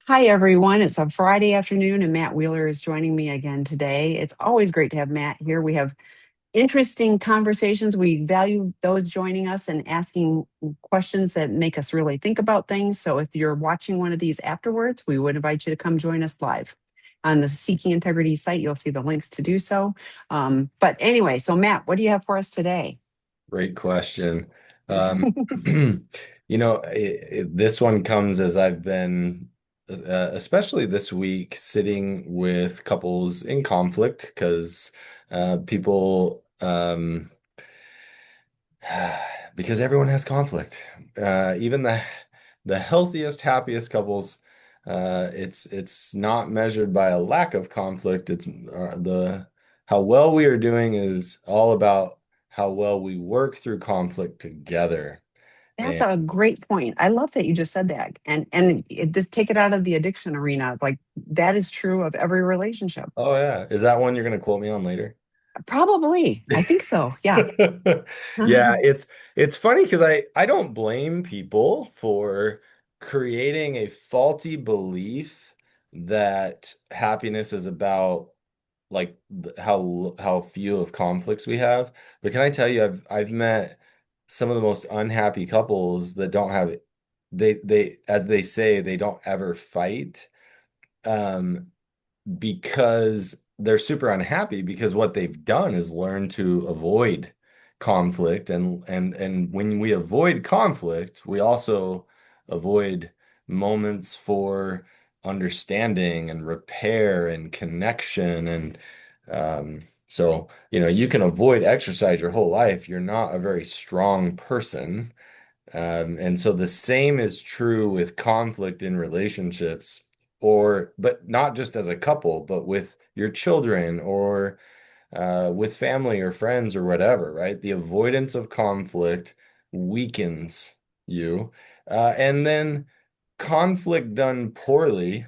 Hi, everyone. It's a Friday afternoon, and Matt Wheeler is joining me again today. It's always great to have Matt here. We have interesting conversations. We value those joining us and asking questions that make us really think about things. So, if you're watching one of these afterwards, we would invite you to come join us live. On the Seeking Integrity site, you'll see the links to do so. But anyway, so Matt, what do you have for us today? Great question. Um, this one comes as I've been, especially this week, sitting with couples in conflict because people, because everyone has conflict. Even the healthiest, happiest couples, it's not measured by a lack of conflict. It's the how well we are doing is all about how well we work through conflict together. That's And a great point. I love that you just said that, just take it out of the addiction arena. Like that is true of every relationship. oh yeah, is that one you're going to quote me on later? Probably, I think so. Yeah. Yeah, it's funny because I don't blame people for creating a faulty belief that happiness is about like how few of conflicts we have. But can I tell you, I've met some of the most unhappy couples that don't have they as they say they don't ever fight. Um, because they're super unhappy because what they've done is learn to avoid conflict and when we avoid conflict, we also avoid moments for understanding and repair and connection and you can avoid exercise your whole life. You're not a very strong person. And so the same is true with conflict in relationships, but not just as a couple, but with your children or with family or friends or whatever, right? The avoidance of conflict weakens you. And then conflict done poorly,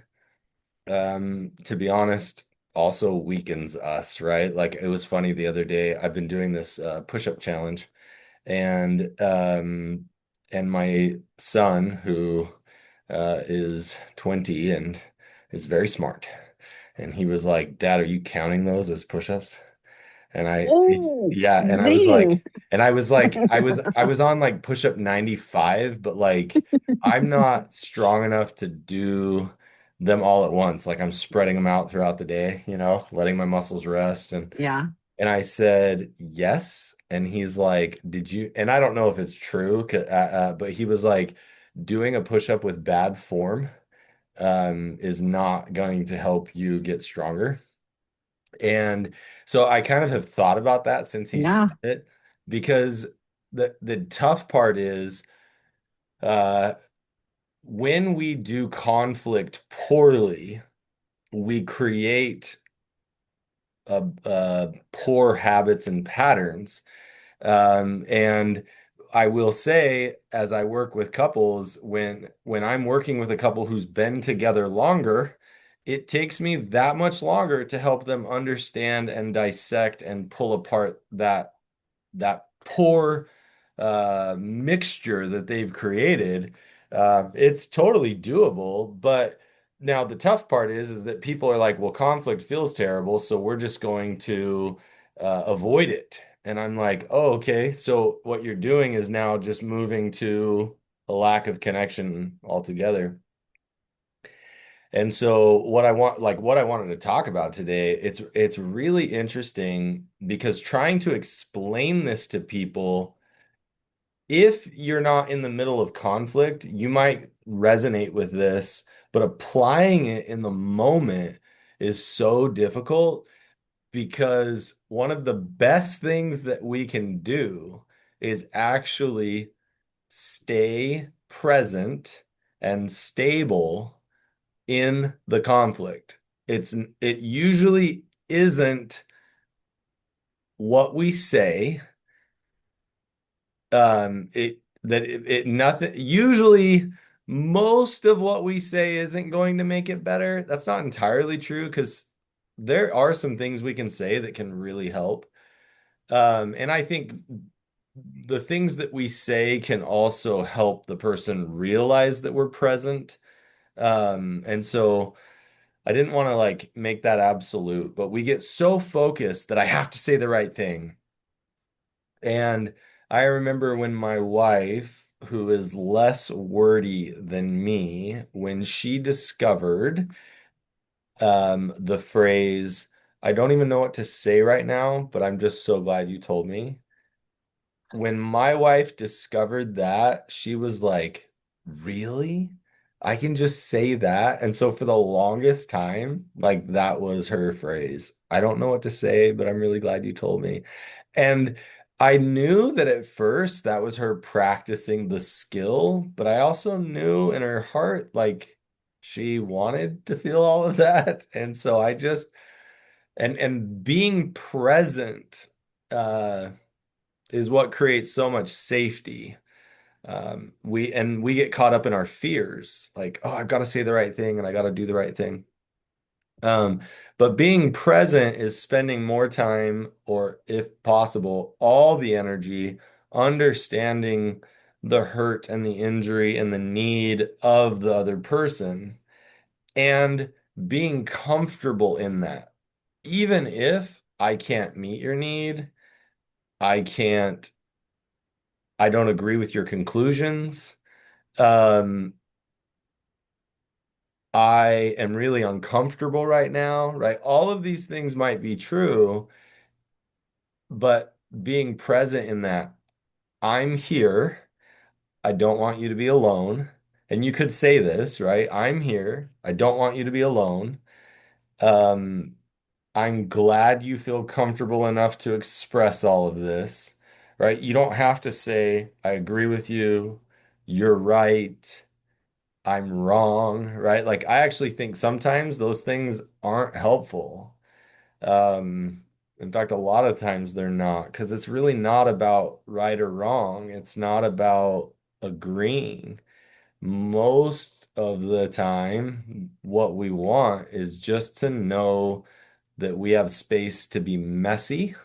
to be honest, also weakens us, right? Like it was funny the other day, I've been doing this push-up challenge and my son who is 20 and is very smart, and he was like, "Dad, are you counting those as push-ups?" And Oh, yeah, and I was ding. I was on like push-up 95, but like I'm not strong enough to do them all at once. Like I'm spreading them out throughout the day, letting my muscles rest. Yeah. And I said, yes. And he's like, did you? And I don't know if it's true, but he was like, doing a push-up with bad form is not going to help you get stronger. And so I kind of have thought about that since he said Yeah. it, because the tough part is uh, when we do conflict poorly, we create poor habits and patterns. And I will say, as I work with couples, when I'm working with a couple who's been together longer, it takes me that much longer to help them understand and dissect and pull apart that poor mixture that they've created. It's totally doable, but now the tough part is that people are like, well, conflict feels terrible, so we're just going to avoid it. And I'm like, oh, okay. So what you're doing is now just moving to a lack of connection altogether. And so what I wanted to talk about today, it's really interesting because trying to explain this to people, if you're not in the middle of conflict, you might resonate with this, but applying it in the moment is so difficult because one of the best things that we can do is actually stay present and stable in the conflict. It usually isn't what we say. It nothing usually most of what we say isn't going to make it better. That's not entirely true because there are some things we can say that can really help. And I think the things that we say can also help the person realize that we're present. And so I didn't want to like make that absolute, but we get so focused that I have to say the right thing. And I remember when my wife, who is less wordy than me, when she discovered the phrase, I don't even know what to say right now, but I'm just so glad you told me. When my wife discovered that, she was like, really? I can just say that. And so for the longest time, like that was her phrase. I don't know what to say, but I'm really glad you told me. And I knew that at first that was her practicing the skill, but I also knew in her heart, like she wanted to feel all of that. And so I just, and being present, uh, is what creates so much safety. We get caught up in our fears, like, oh, I've got to say the right thing and I got to do the right thing. Um, but being present is spending more time, or if possible, all the energy understanding the hurt and the injury and the need of the other person and being comfortable in that. Even if I can't meet your need, I can't I don't agree with your conclusions. Um, I am really uncomfortable right now, right? All of these things might be true, but being present in that, I'm here. I don't want you to be alone. And you could say this, right? I'm here. I don't want you to be alone. Um, I'm glad you feel comfortable enough to express all of this, right? You don't have to say, I agree with you. You're right. I'm wrong, right? Like I actually think sometimes those things aren't helpful. Um, in fact, a lot of times they're not, because it's really not about right or wrong. It's not about agreeing. Most of the time, what we want is just to know that we have space to be messy.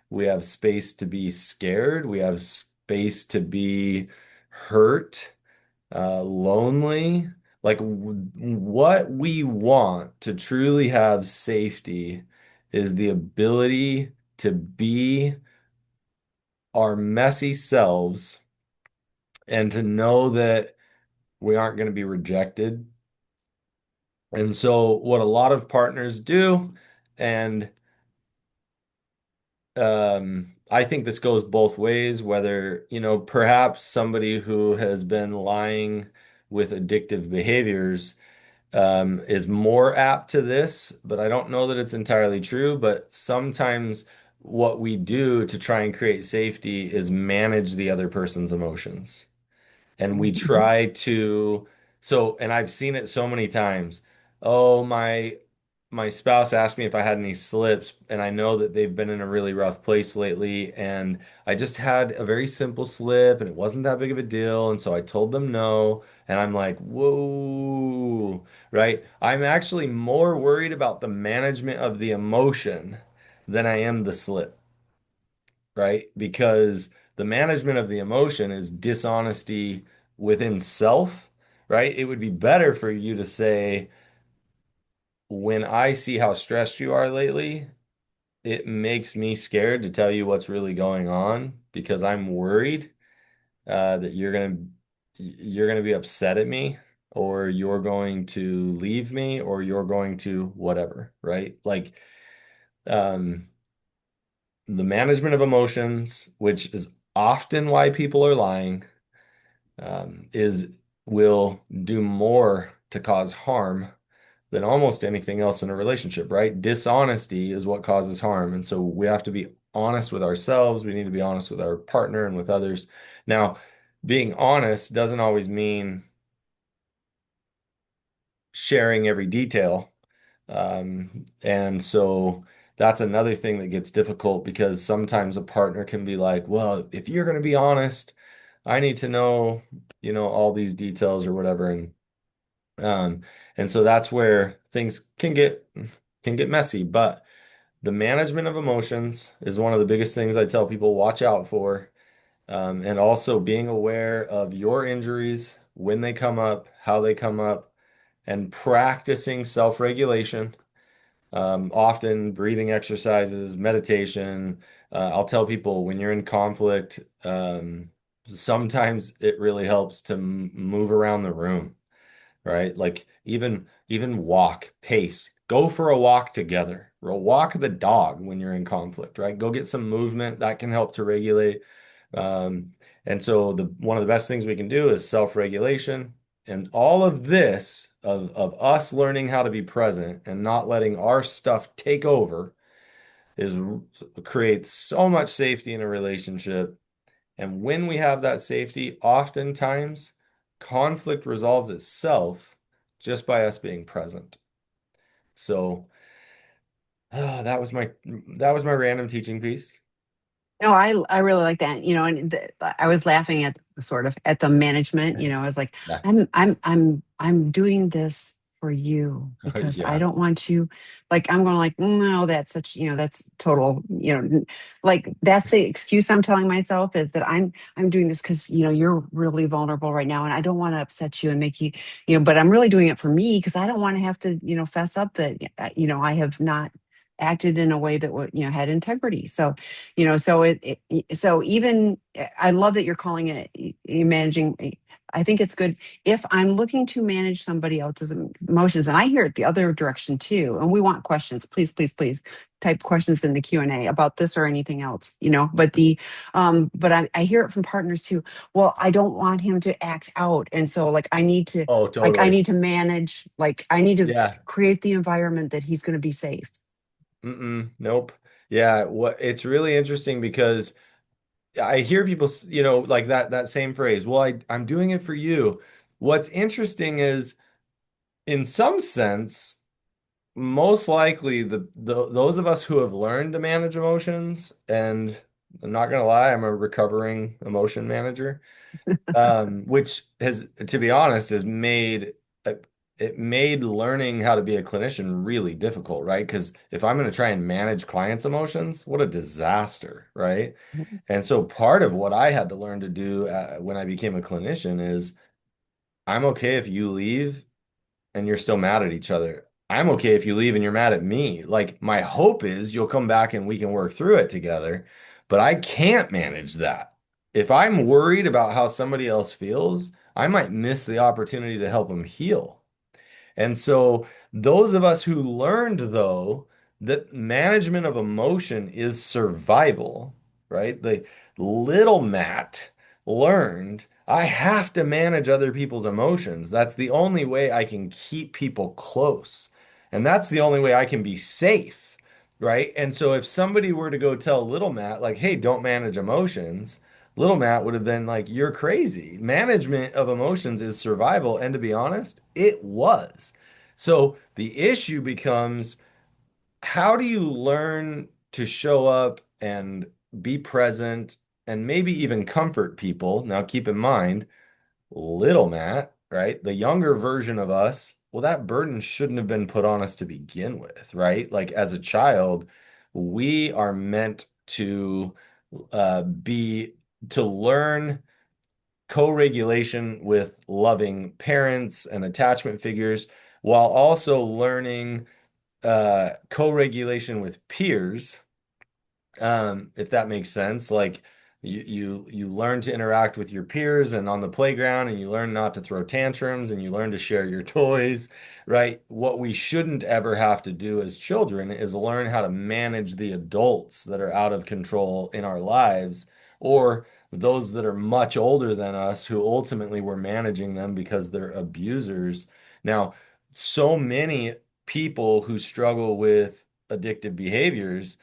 We have space to be scared. We have space to be hurt, lonely. Like what we want to truly have safety is the ability to be our messy selves and to know that we aren't going to be rejected. And so, what a lot of partners do, and I think this goes both ways, whether, perhaps somebody who has been lying with addictive behaviors is more apt to this, but I don't know that it's entirely true. But sometimes what we do to try and create safety is manage the other person's emotions. And we Mhm. try to, and I've seen it so many times. Oh, my spouse asked me if I had any slips, and I know that they've been in a really rough place lately, and I just had a very simple slip, and it wasn't that big of a deal, and so I told them no, and I'm like, whoa, right? I'm actually more worried about the management of the emotion than I am the slip, right? Because the management of the emotion is dishonesty within self, right? It would be better for you to say, when I see how stressed you are lately, it makes me scared to tell you what's really going on because I'm worried that you're gonna be upset at me, or you're going to leave me, or you're going to whatever, right? Like um, the management of emotions, which is often why people are lying, is will do more to cause harm than almost anything else in a relationship, right? Dishonesty is what causes harm. And so we have to be honest with ourselves. We need to be honest with our partner and with others. Now, being honest doesn't always mean sharing every detail. And so that's another thing that gets difficult because sometimes a partner can be like, well, if you're going to be honest, I need to know, all these details or whatever. Um, and so that's where things can get messy. But the management of emotions is one of the biggest things I tell people watch out for. And also being aware of your injuries, when they come up, how they come up, and practicing self-regulation, often breathing exercises, meditation. I'll tell people when you're in conflict, sometimes it really helps to move around the room, right? Like even walk, pace, go for a walk together, or walk the dog when you're in conflict, right? Go get some movement that can help to regulate. And so the one of the best things we can do is self-regulation. And all of this of us learning how to be present and not letting our stuff take over is creates so much safety in a relationship. And when we have that safety, oftentimes conflict resolves itself just by us being present. So that was my random teaching piece. No, I really like that. And I was laughing at sort of at the management. I was like, Yeah. I'm doing this for you because I Yeah. don't want you. Like I'm going like, no, that's such, that's total. Like that's the excuse I'm telling myself is that I'm doing this because you're really vulnerable right now, and I don't want to upset you and make you, But I'm really doing it for me because I don't want to have to, fess up that I have not acted in a way that would had integrity. So so even I love that you're calling it managing. I think it's good if I'm looking to manage somebody else's emotions, and I hear it the other direction too. And we want questions, please, please, please type questions in the Q&A about this or anything else, but I hear it from partners too. Well, I don't want him to act out, and so like Oh, I totally. need to manage, like I need to Yeah. create the environment that he's going to be safe. Nope. Yeah. It's really interesting because I hear people, like that same phrase. Well, I'm doing it for you. What's interesting is, in some sense, most likely those of us who have learned to manage emotions, and I'm not gonna lie, I'm a recovering emotion manager, which has, to be honest, has made uh, it made learning how to be a clinician really difficult, right? Because if I'm going to try and manage clients' emotions, what a disaster, right? And so part of what I had to learn to do when I became a clinician is I'm okay if you leave and you're still mad at each other. I'm okay if you leave and you're mad at me. Like, my hope is you'll come back and we can work through it together, but I can't manage that. If I'm worried about how somebody else feels, I might miss the opportunity to help them heal. And so, those of us who learned, though, that management of emotion is survival, right? The little Matt learned I have to manage other people's emotions. That's the only way I can keep people close. And that's the only way I can be safe, right? And so, if somebody were to go tell little Matt, like, hey, don't manage emotions, little Matt would have been like, you're crazy. Management of emotions is survival. And to be honest, it was. So the issue becomes, how do you learn to show up and be present and maybe even comfort people? Now, keep in mind, little Matt, right? The younger version of us, well, that burden shouldn't have been put on us to begin with, right? Like, as a child, we are meant to be to learn co-regulation with loving parents and attachment figures while also learning co-regulation with peers, if that makes sense. Like, you learn to interact with your peers and on the playground, and you learn not to throw tantrums, and you learn to share your toys, right? What we shouldn't ever have to do as children is learn how to manage the adults that are out of control in our lives, or those that are much older than us who ultimately we're managing them because they're abusers. Now, so many people who struggle with addictive behaviors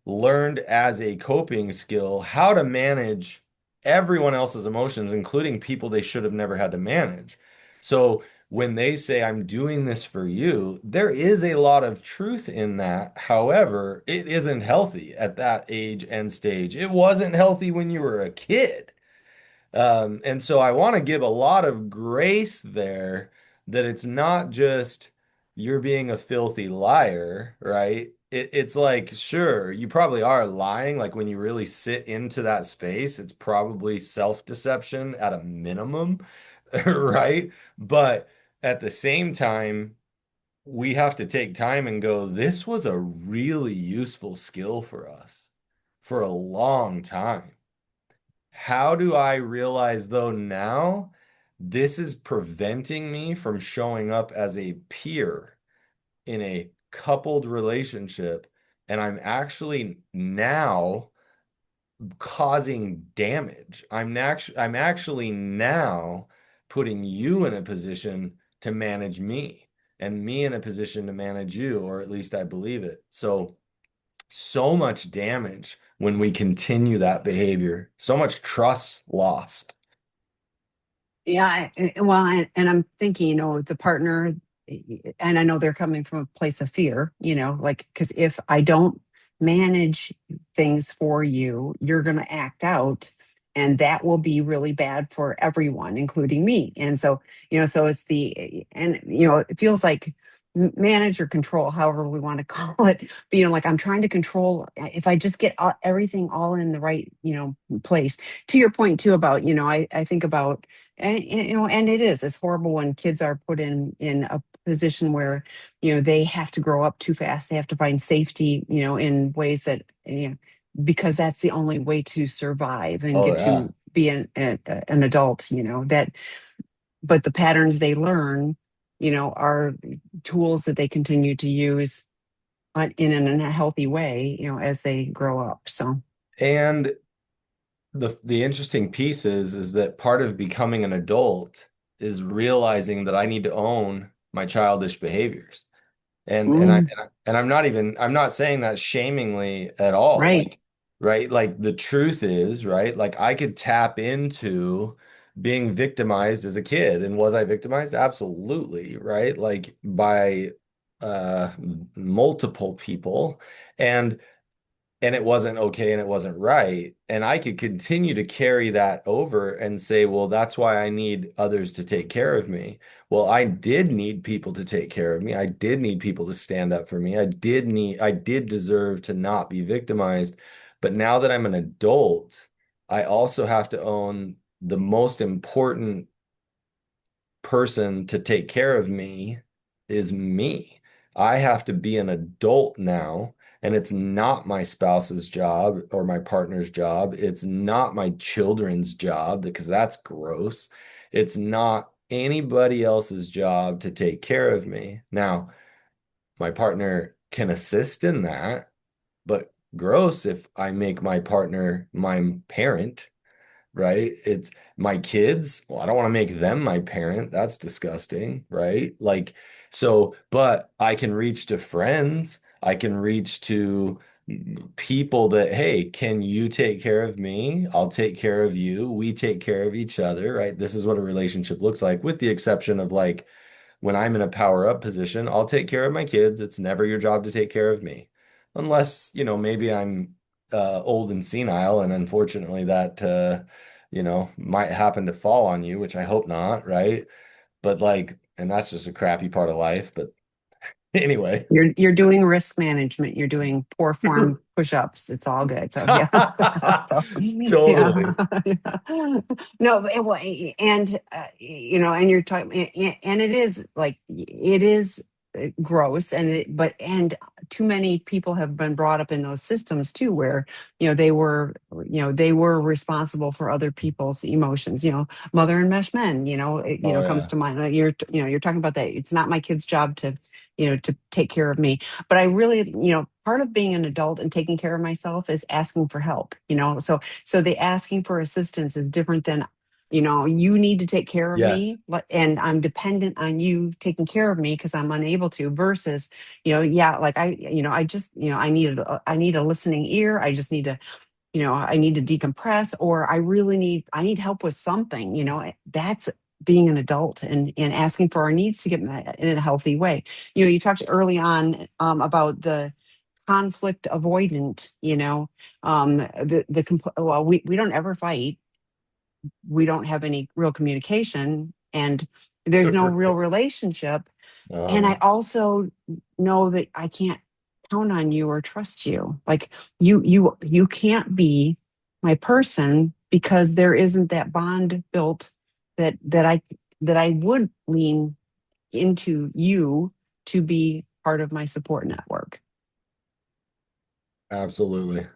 learned as a coping skill how to manage everyone else's emotions, including people they should have never had to manage. So when they say, I'm doing this for you, there is a lot of truth in that. However, it isn't healthy at that age and stage. It wasn't healthy when you were a kid. And so I want to give a lot of grace there, that it's not just you're being a filthy liar, right? It's like, sure, you probably are lying. Like, when you really sit into that space, it's probably self-deception at a minimum, right? But at the same time, we have to take time and go, this was a really useful skill for us for a long time. How do I realize, though, now this is preventing me from showing up as a peer in a coupled relationship, and I'm actually now causing damage. I'm actually now putting you in a position to manage me and me in a position to manage you, or at least I believe it. So much damage when we continue that behavior, so much trust lost. Yeah, well, and I'm thinking, the partner, and I know they're coming from a place of fear, like, because if I don't manage things for you, you're going to act out, and that will be really bad for everyone, including me. And so, so it's and, it feels like manage or control, however we want to call it. But, like I'm trying to control, if I just get everything all in the right, place. To your point too about, I think about, and it is, it's horrible when kids are put in a position where they have to grow up too fast. They have to find safety in ways that because that's the only way to survive and Oh get yeah. to be an adult, that, but the patterns they learn are tools that they continue to use in a healthy way as they grow up. So And the interesting piece is that part of becoming an adult is realizing that I need to own my childish behaviors. mm, And I'm not saying that shamingly at all. right. Like, right? Like the truth is, right? Like I could tap into being victimized as a kid. And was I victimized? Absolutely, right? Like by uh multiple people. And and it wasn't okay and it wasn't right. And I could continue to carry that over and say, well, that's why I need others to take care of me. Well, I did need people to take care of me. I did need people to stand up for me. I did deserve to not be victimized. But now that I'm an adult, I also have to own the most important person to take care of me is me. I have to be an adult now, and it's not my spouse's job or my partner's job. It's not my children's job because that's gross. It's not anybody else's job to take care of me. Now, my partner can assist in that, but gross if I make my partner my parent, right? It's my kids. Well, I don't want to make them my parent. That's disgusting, right? Like, so, but I can reach to friends. I can reach to people that, hey, can you take care of me? I'll take care of you. We take care of each other, right? This is what a relationship looks like, with the exception of like when I'm in a power up position, I'll take care of my kids. It's never your job to take care of me. Unless, maybe I'm old and senile, and unfortunately that might happen to fall on you, which I hope not, right? But like, and that's just a crappy part of life. But anyway. You're doing risk management. You're doing poor form push-ups. It's all good. So yeah. So yeah. Totally. No, and and you're talking, and it is like it is gross, and too many people have been brought up in those systems too, where they were responsible for other people's emotions. Mother and mesh men. Oh Comes yeah. to mind. You're talking about that. It's not my kid's job to take care of me. But I really, part of being an adult and taking care of myself is asking for help, so the asking for assistance is different than, you need to take care of Yes. me, and I'm dependent on you taking care of me because I'm unable to, versus, yeah, like I just, I need a listening ear. I just need to, I need to decompress, or I need help with something, that's being an adult and asking for our needs to get met in a healthy way. You talked early on about the conflict avoidant, well, we don't ever fight. We don't have any real communication, and there's no real relationship. And I Uh, also know that I can't count on you or trust you. Like you can't be my person because there isn't that bond built that I would lean into you to be part of my support network. Absolutely.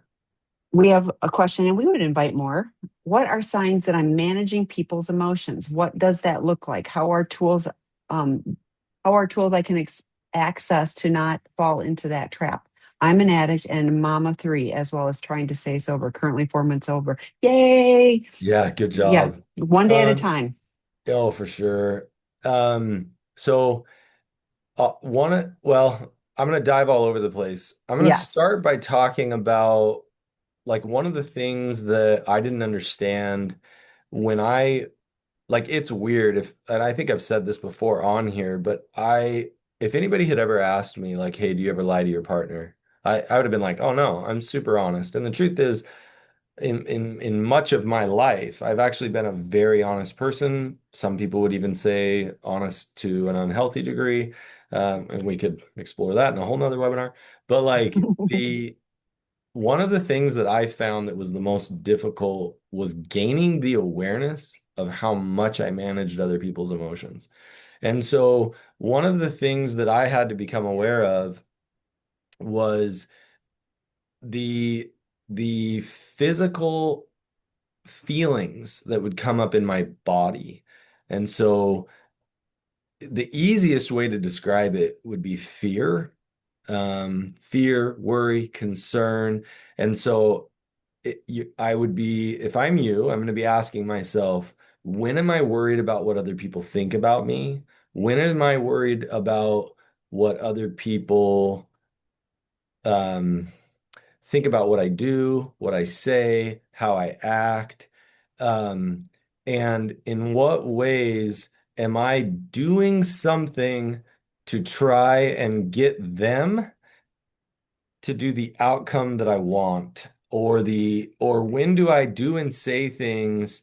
We have a question and we would invite more. What are signs that I'm managing people's emotions? What does that look like? Um, how are tools I can access to not fall into that trap? I'm an addict and a mom of three, as well as trying to stay sober, currently 4 months sober. Yay. Yeah, good Yeah. job. One day at a Um, time. oh, for sure. So well, I'm gonna dive all over the place. I'm gonna Yes. start by talking about like one of the things that I didn't understand when it's weird if, and I think I've said this before on here, but if anybody had ever asked me like, hey, do you ever lie to your partner? I would have been like, oh no, I'm super honest. And the truth is, in much of my life, I've actually been a very honest person. Some people would even say honest to an unhealthy degree. And we could explore that in a whole nother webinar. But like the one of the things that I found that was the most difficult was gaining the awareness of how much I managed other people's emotions. And so one of the things that I had to become aware of was the the physical feelings that would come up in my body. And so the easiest way to describe it would be fear, fear, worry, concern. And so I would be, if I'm you, I'm going to be asking myself, when am I worried about what other people think about me? When am I worried about what other people um, think about what I do, what I say, how I act, um, and in what ways am I doing something to try and get them to do the outcome that I want, or when do I do and say things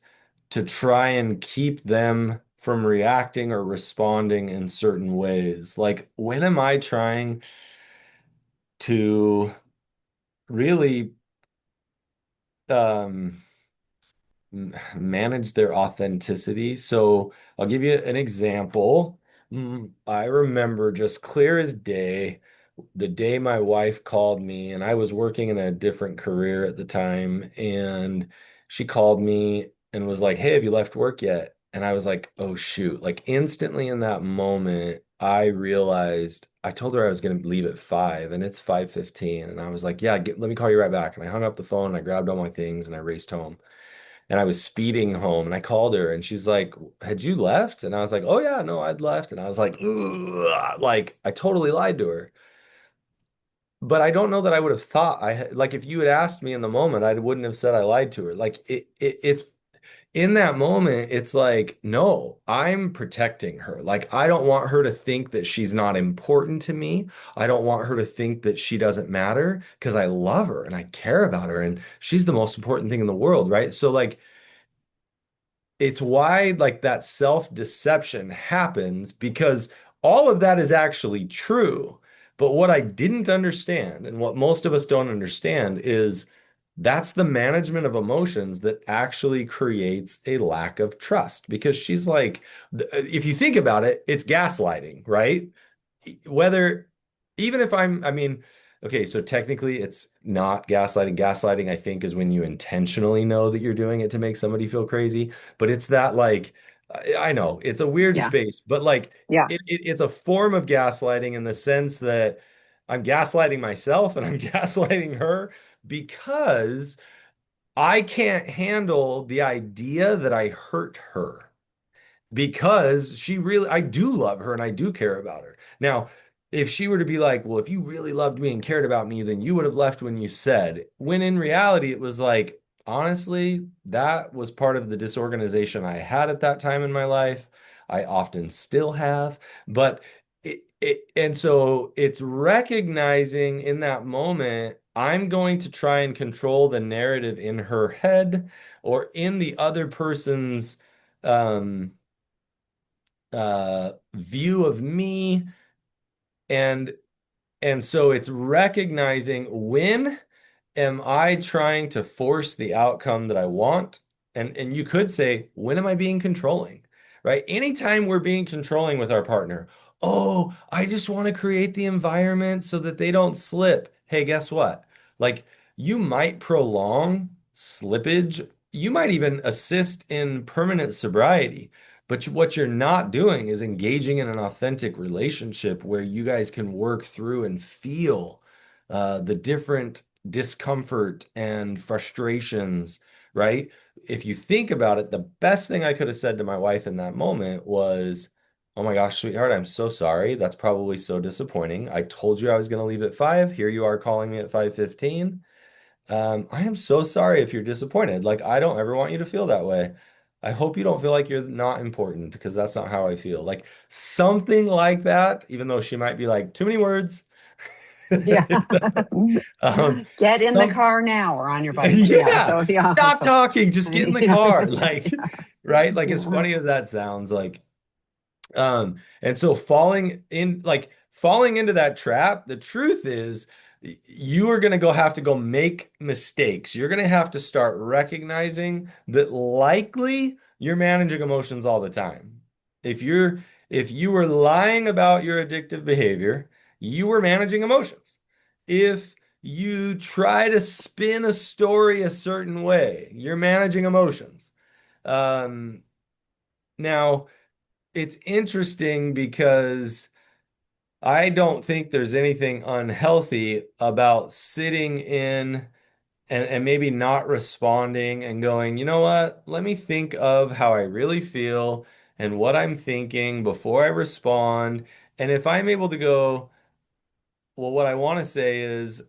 to try and keep them from reacting or responding in certain ways? Like, when am I trying to really um manage their authenticity? So I'll give you an example. I remember just clear as day the day my wife called me, and I was working in a different career at the time, and she called me and was like, "Hey, have you left work yet?" And I was like, "Oh shoot." Like instantly in that moment, I realized I told her I was going to leave at 5 and it's 5:15, and I was like, "Yeah, let me call you right back." And I hung up the phone and I grabbed all my things and I raced home. And I was speeding home and I called her and she's like, "Had you left?" And I was like, "Oh yeah, no, I'd left." And I was like, "Ugh," like I totally lied to her. But I don't know that I would have thought like if you had asked me in the moment, I wouldn't have said I lied to her. Like it's in that moment, it's like, no, I'm protecting her. Like I don't want her to think that she's not important to me. I don't want her to think that she doesn't matter because I love her and I care about her and she's the most important thing in the world, right? So like it's why like that self-deception happens because all of that is actually true. But what I didn't understand and what most of us don't understand is that's the management of emotions that actually creates a lack of trust because she's like, if you think about it, it's gaslighting, right? Whether, even if I mean, okay, so technically it's not gaslighting. Gaslighting, I think, is when you intentionally know that you're doing it to make somebody feel crazy. But it's that like, I know it's a weird Yeah. space, but like Yeah. it's a form of gaslighting in the sense that I'm gaslighting myself and I'm gaslighting her because I can't handle the idea that I hurt her because I do love her and I do care about her. Now, if she were to be like, well, if you really loved me and cared about me, then you would have left when you said, when in reality, it was like, honestly, that was part of the disorganization I had at that time in my life. I often still have, but and so it's recognizing in that moment, I'm going to try and control the narrative in her head or in the other person's um view of me, and so it's recognizing when am I trying to force the outcome that I want, and you could say when am I being controlling, right? Anytime we're being controlling with our partner, oh, I just want to create the environment so that they don't slip. Hey, guess what? Like, you might prolong slippage, you might even assist in permanent sobriety. But what you're not doing is engaging in an authentic relationship where you guys can work through and feel the different discomfort and frustrations, right? If you think about it, the best thing I could have said to my wife in that moment was, "Oh my gosh, sweetheart, I'm so sorry. That's probably so disappointing. I told you I was going to leave at 5. Here you are calling me at 5:15. I am so sorry if you're disappointed. Like, I don't ever want you to feel that way. I hope you don't feel like you're not important because that's not how I feel." Like something like that, even though she might be like, too many words. Yeah. Um, Get in the some car now or on your bike. Yeah. Yeah, So yeah. stop So talking, just get in the yeah. car. Like, right? Like as Yeah. funny as that sounds, like and so falling into that trap, the truth is you are going to go have to go make mistakes. You're going to have to start recognizing that likely you're managing emotions all the time. If you're if you were lying about your addictive behavior, you were managing emotions. If you try to spin a story a certain way, you're managing emotions. Um, now it's interesting because I don't think there's anything unhealthy about sitting in and maybe not responding and going, you know what? Let me think of how I really feel and what I'm thinking before I respond. And if I'm able to go, well, what I want to say is,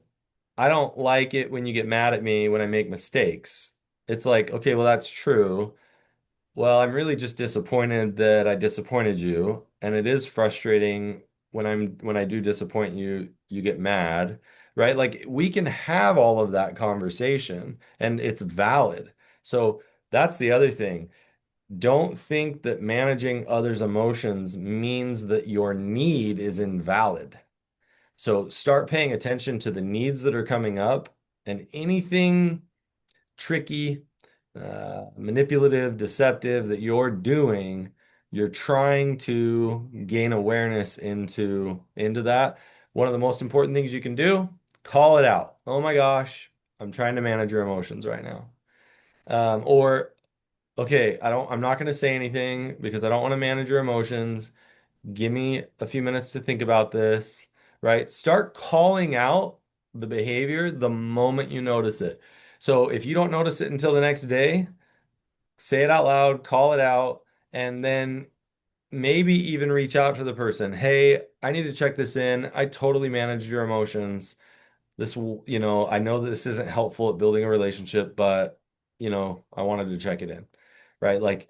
I don't like it when you get mad at me when I make mistakes. It's like, okay, well, that's true. Well, I'm really just disappointed that I disappointed you, and it is frustrating when I do disappoint you, you get mad, right? Like we can have all of that conversation and it's valid. So that's the other thing. Don't think that managing others' emotions means that your need is invalid. So start paying attention to the needs that are coming up and anything tricky, manipulative, deceptive that you're doing, you're trying to gain awareness into that. One of the most important things you can do, call it out. Oh my gosh, I'm trying to manage your emotions right now. Or okay, I'm not going to say anything because I don't want to manage your emotions. Give me a few minutes to think about this, right? Start calling out the behavior the moment you notice it. So if you don't notice it until the next day, say it out loud, call it out, and then maybe even reach out to the person. Hey, I need to check this in. I totally managed your emotions. This will, I know that this isn't helpful at building a relationship, but, I wanted to check it in, right? Like,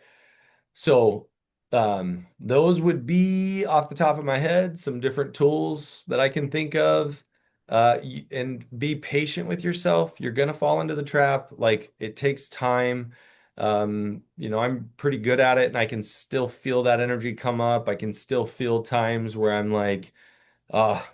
so those would be off the top of my head some different tools that I can think of. And be patient with yourself. You're gonna fall into the trap. Like it takes time. I'm pretty good at it, and I can still feel that energy come up. I can still feel times where I'm like, oh,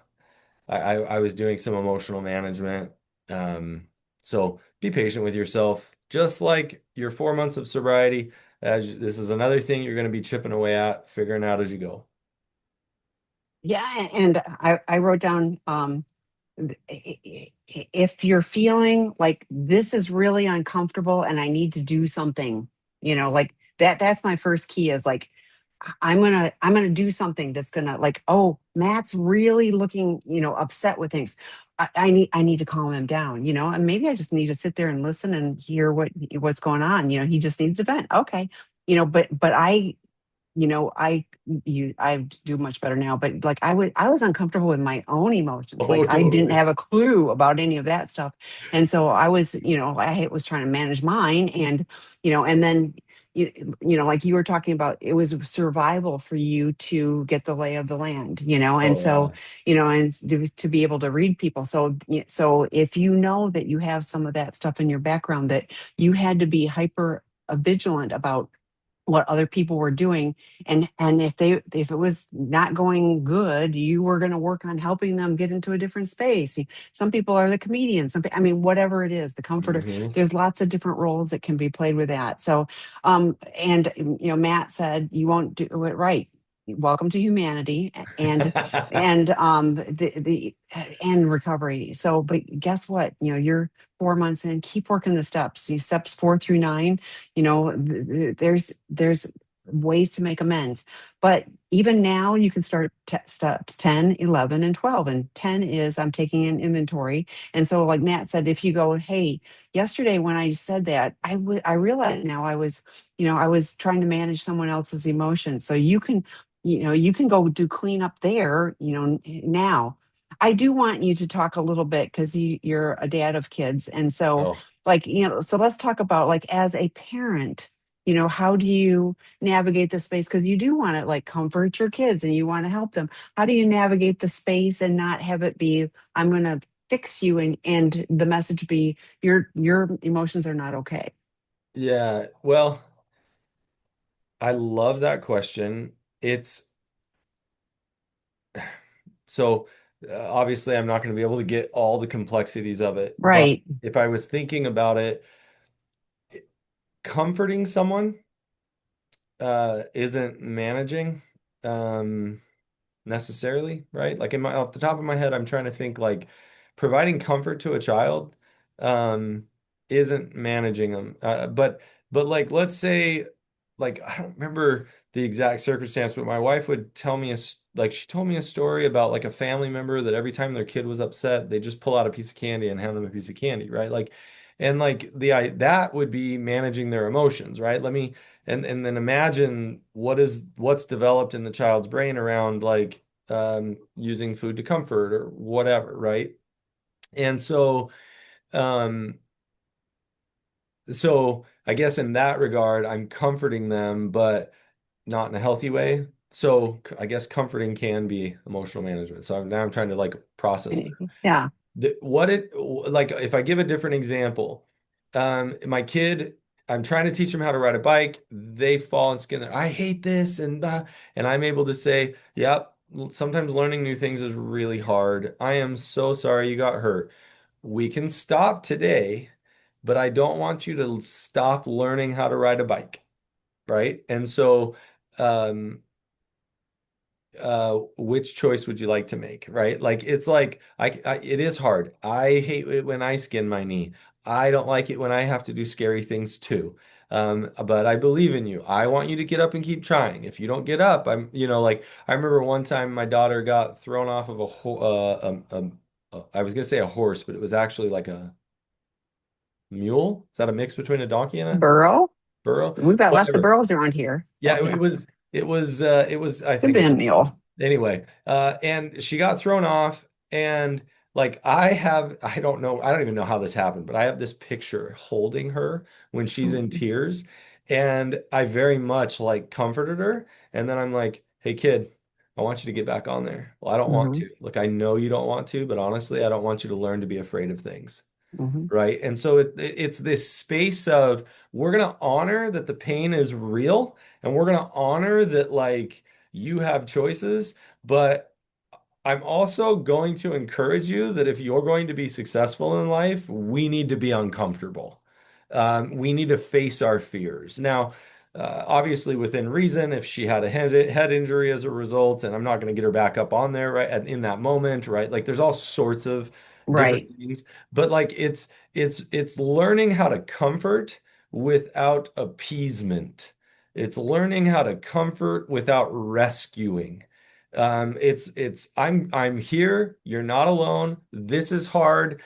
I was doing some emotional management. Um, so be patient with yourself, just like your 4 months of sobriety. This is another thing you're going to be chipping away at, figuring out as you go. Yeah. And I wrote down if you're feeling like this is really uncomfortable and I need to do something, like that's my first key is like I'm gonna do something that's gonna like, oh, Matt's really looking, upset with things. I need to calm him down, and maybe I just need to sit there and listen and hear what's going on. He just needs a vent. Okay. But I do much better now, but like I was uncomfortable with my own emotions. Oh, Like I didn't totally. have a clue about any of that stuff. And so I was, I was trying to manage mine and then like you were talking about, it was survival for you to get the lay of the land, and Oh, so, yeah. and to be able to read people. So if you know that you have some of that stuff in your background that you had to be hyper vigilant about what other people were doing, and if it was not going good, you were going to work on helping them get into a different space. Some people are the comedians, I mean, whatever it is, the comforter. Hmm. There's lots of different roles that can be played with that. So and Matt said you won't do it right. Welcome to humanity, and the and recovery. So but guess what, you're 4 months in. Keep working the steps, these steps 4 through 9. There's ways to make amends, but even now you can start steps 10, 11, and 12. And 10 is I'm taking an inventory. And so like Matt said, if you go, hey, yesterday when I said that, I realized now I was trying to manage someone else's emotions. So you can go do cleanup there, now. I do want you to talk a little bit because you're a dad of kids. And so, Oh, like, so let's talk about, like, as a parent, how do you navigate the space? Because you do want to, like, comfort your kids and you want to help them. How do you navigate the space and not have it be, I'm going to fix you, and the message be your emotions are not okay? yeah. Well, I love that question. It's so obviously I'm not going to be able to get all the complexities of it, but Right. if I was thinking about it, comforting someone isn't managing. Um, necessarily, right? Like in my off the top of my head, I'm trying to think like providing comfort to a child um isn't managing them. But like let's say like I don't remember the exact circumstance, but my wife would tell me like she told me a story about like a family member that every time their kid was upset, they just pull out a piece of candy and hand them a piece of candy, right? Like and like that would be managing their emotions, right? And then imagine what's developed in the child's brain around like using food to comfort or whatever, right? And um, so I guess in that regard, I'm comforting them, but not in a healthy way. So I guess comforting can be emotional management. So now I'm trying to like process Yeah. what it like if I give a different example, my kid, I'm trying to teach them how to ride a bike. They fall and skin there. I hate this and I'm able to say, yep, sometimes learning new things is really hard. I am so sorry you got hurt. We can stop today, but I don't want you to stop learning how to ride a bike, right? And so um which choice would you like to make, right? Like it's like it is hard. I hate it when I skin my knee. I don't like it when I have to do scary things too. But I believe in you. I want you to get up and keep trying. If you don't get up, like I remember one time my daughter got thrown off of a ho I was gonna say a horse, but it was actually like a mule. Is that a mix between a donkey and a Burrow. burro? We've got lots of Whatever. burrows around here. Yeah, So yeah, it was I could think be it a was meal. anyway, and she got thrown off and like I don't know, I don't even know how this happened, but I have this picture holding her when she's in Mhm. tears and I very much like comforted her and then I'm like, "Hey kid, I want you to get back on there." "Well, I don't want Mhm. to." "Look, I know you don't want to, but honestly, I don't want you to learn to be afraid of things." Mhm. Right? And so it's this space of we're going to honor that the pain is real and we're going to honor that like you have choices, but I'm also going to encourage you that if you're going to be successful in life, we need to be uncomfortable. We need to face our fears. Now, obviously, within reason, if she had a head injury as a result, and I'm not going to get her back up on there right in that moment, right? Like, there's all sorts of different Right. things, but like, it's learning how to comfort without appeasement. It's learning how to comfort without rescuing. I'm here. You're not alone. This is hard.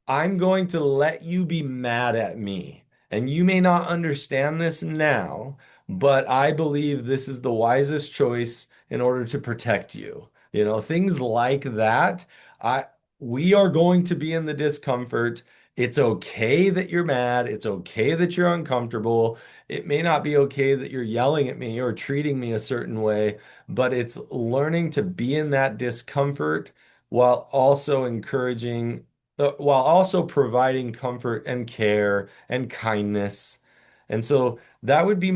I'm going to let you be mad at me. And you may not understand this now, but I believe this is the wisest choice in order to protect you. You know, things like that. I We are going to be in the discomfort. It's okay that you're mad. It's okay that you're uncomfortable. It may not be okay that you're yelling at me or treating me a certain way, but it's learning to be in that discomfort while also while also providing comfort and care and kindness. And so that would be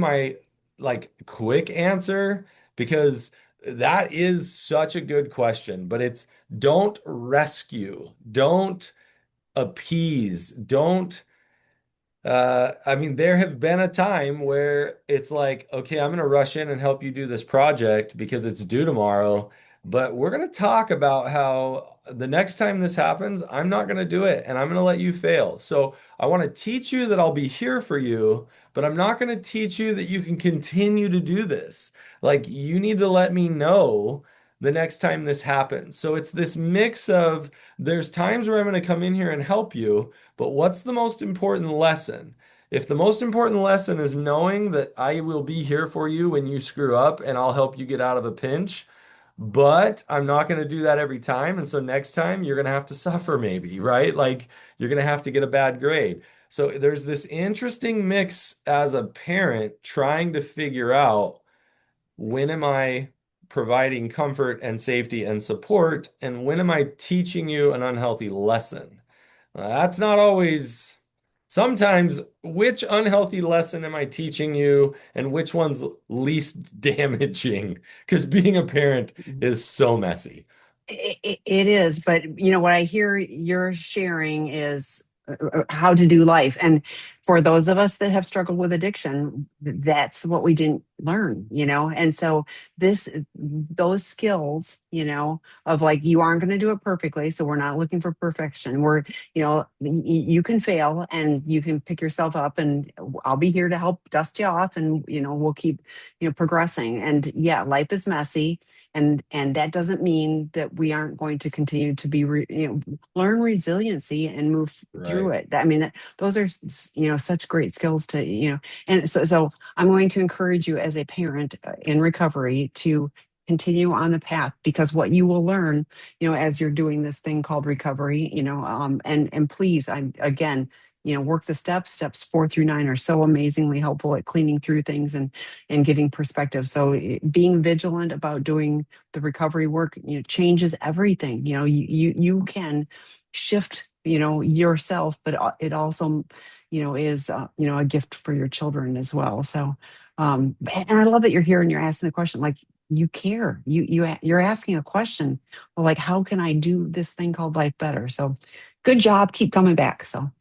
like quick answer because that is such a good question, but it's don't rescue, don't appease, don't I mean, there have been a time where it's like, okay, I'm going to rush in and help you do this project because it's due tomorrow. But we're going to talk about how the next time this happens, I'm not going to do it and I'm going to let you fail. So I want to teach you that I'll be here for you, but I'm not going to teach you that you can continue to do this. Like, you need to let me know the next time this happens. So it's this mix of there's times where I'm going to come in here and help you. But what's the most important lesson? If the most important lesson is knowing that I will be here for you when you screw up and I'll help you get out of a pinch, but I'm not going to do that every time. And so next time you're going to have to suffer maybe, right? Like you're going to have to get a bad grade. So there's this interesting mix as a parent trying to figure out when am I providing comfort and safety and support, and when am I teaching you an unhealthy lesson? That's not always. Sometimes, which unhealthy lesson am I teaching you, and which one's least damaging? Because being a parent is so messy. It is, but what I hear you're sharing is how to do life. And for those of us that have struggled with addiction, that's what we didn't learn, And so those skills, of like you aren't going to do it perfectly, so we're not looking for perfection. You can fail and you can pick yourself up, and I'll be here to help dust you off, and we'll keep progressing. And yeah, life is messy, and that doesn't mean that we aren't going to continue to be learn resiliency and move through Right. it. I mean, those are such great skills to and so I'm going to encourage you as a parent in recovery to continue on the path, because what you will learn as you're doing this thing called recovery, and please, I'm again, work the steps 4 through 9 are so amazingly helpful at cleaning through things and getting perspective. So being vigilant about doing the recovery work, changes everything. You can shift, yourself, but it also, is, a gift for your children as well. So, and I love that you're here and you're asking the question, like you care, you're asking a question, well, like, how can I do this thing called life better? So good job. Keep coming back. So.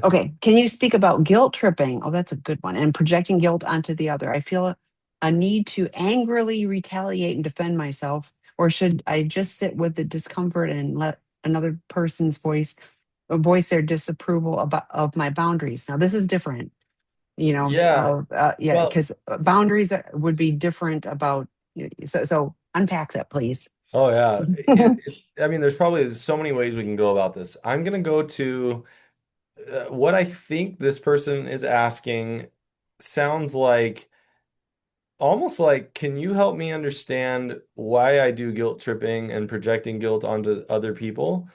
Okay. Can you speak about guilt tripping? Oh, that's a good one. And projecting guilt onto the other. I feel a need to angrily retaliate and defend myself, or should I just sit with the discomfort and let another person's voice their disapproval of my boundaries? Now, this is different, Yeah. yeah, Well, because boundaries would be different about, so unpack that, please. oh yeah. I mean, there's probably so many ways we can go about this. I'm gonna go to what I think this person is asking sounds like almost like, can you help me understand why I do guilt tripping and projecting guilt onto other people?